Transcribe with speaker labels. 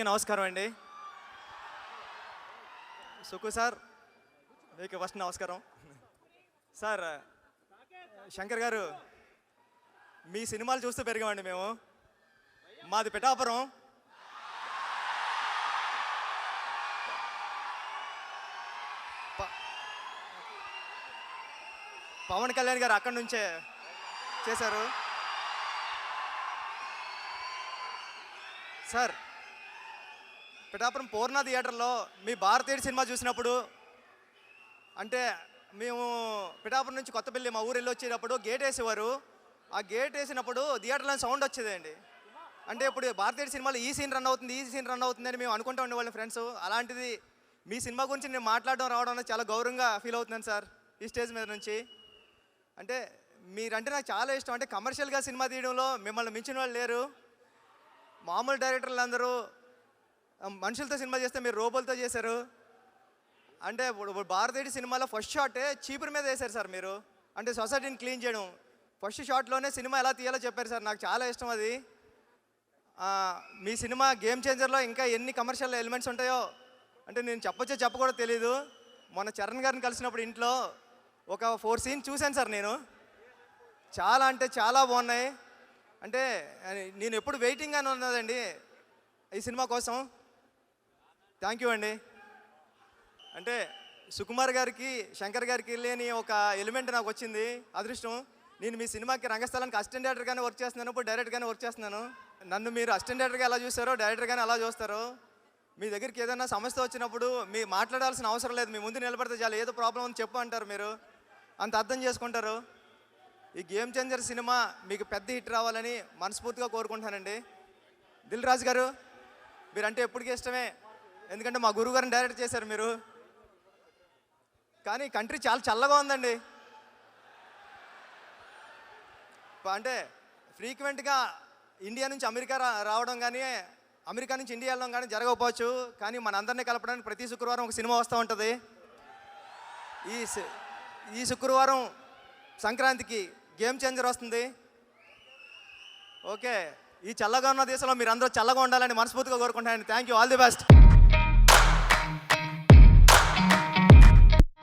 Speaker 1: నమస్కారం అండి. సుకు సార్ మీకు ఫస్ట్ నమస్కారం. సార్ శంకర్ గారు, మీ సినిమాలు చూస్తూ పెరిగామండి మేము. మాది పిఠాపురం. పవన్ కళ్యాణ్ గారు అక్కడి నుంచే చేశారు. సార్ పిఠాపురం పూర్ణ థియేటర్లో మీ భారతీయుడు సినిమా చూసినప్పుడు, అంటే మేము పిఠాపురం నుంచి కొత్తపల్లి మా ఊరు వెళ్ళి వచ్చేటప్పుడు గేట్ వేసేవారు. ఆ గేట్ వేసినప్పుడు థియేటర్లో సౌండ్ వచ్చేదండి. అంటే ఇప్పుడు భారతీయుడు సినిమాలో ఈ సీన్ రన్ అవుతుంది, ఈ సీన్ రన్ అవుతుంది అని మేము అనుకుంటూ ఉండేవాళ్ళం ఫ్రెండ్స్. అలాంటిది మీ సినిమా గురించి నేను మాట్లాడడం రావడం అనేది చాలా గౌరవంగా ఫీల్ అవుతున్నాను సార్ ఈ స్టేజ్ మీద నుంచి. అంటే మీరంటే నాకు చాలా ఇష్టం. అంటే కమర్షియల్గా సినిమా తీయడంలో మిమ్మల్ని మించిన వాళ్ళు లేరు. మామూలు డైరెక్టర్లు అందరూ మనుషులతో సినిమా చేస్తే మీరు రోబోలతో చేశారు. అంటే ఇప్పుడు భారతీయుడి సినిమాలో ఫస్ట్ షాటే చీపురు మీద వేశారు సార్ మీరు. అంటే సొసైటీని క్లీన్ చేయడం ఫస్ట్ షాట్లోనే సినిమా ఎలా తీయాలో చెప్పారు సార్. నాకు చాలా ఇష్టం అది. మీ సినిమా గేమ్ చేంజర్లో ఇంకా ఎన్ని కమర్షియల్ ఎలిమెంట్స్ ఉంటాయో అంటే నేను చెప్పొచ్చో చెప్పకూడదో తెలీదు. మొన్న చరణ్ గారిని కలిసినప్పుడు ఇంట్లో ఒక 4 సీన్ చూశాను సార్ నేను. చాలా అంటే చాలా బాగున్నాయి. అంటే నేను ఎప్పుడు వెయిటింగ్గానే ఉన్నదండి ఈ సినిమా కోసం. థ్యాంక్ యూ అండి. అంటే సుకుమార్ గారికి శంకర్ గారికి లేని ఒక ఎలిమెంట్ నాకు వచ్చింది, అదృష్టం. నేను మీ సినిమాకి రంగస్థలానికి అసిస్టెంట్ డైరెక్టర్గానే వర్క్ చేస్తున్నాను, ఇప్పుడు డైరెక్టర్గానే వర్క్ చేస్తున్నాను. నన్ను మీరు అసిస్టెంట్ డైరెక్టర్గా ఎలా చూస్తారో డైరెక్టర్గానే అలా చూస్తారు. మీ దగ్గరికి ఏదైనా సమస్య వచ్చినప్పుడు మీ మాట్లాడాల్సిన అవసరం లేదు, మీ ముందు నిలబడితే చాలు. ఏదో ప్రాబ్లం అని చెప్పు అంటారు, మీరు అంత అర్థం చేసుకుంటారు. ఈ గేమ్ చేంజర్ సినిమా మీకు పెద్ద హిట్ రావాలని మనస్ఫూర్తిగా కోరుకుంటానండి. దిల్ రాజు గారు, మీరంటే ఎప్పటికీ ఇష్టమే, ఎందుకంటే మా గురువు గారిని డైరెక్ట్ చేశారు మీరు. కానీ కంట్రీ చాలా చల్లగా ఉందండి. అంటే ఫ్రీక్వెంట్గా ఇండియా నుంచి అమెరికా రావడం కానీ అమెరికా నుంచి ఇండియా వెళ్ళడం కానీ జరగకపోవచ్చు, కానీ మనందరినీ కలపడానికి ప్రతి శుక్రవారం ఒక సినిమా వస్తూ ఉంటుంది. ఈ శుక్రవారం సంక్రాంతికి గేమ్ చేంజర్ వస్తుంది. ఓకే, ఈ చల్లగా ఉన్న దేశంలో మీరు అందరూ చల్లగా ఉండాలని మనస్ఫూర్తిగా కోరుకుంటాను. Thank you, all the best.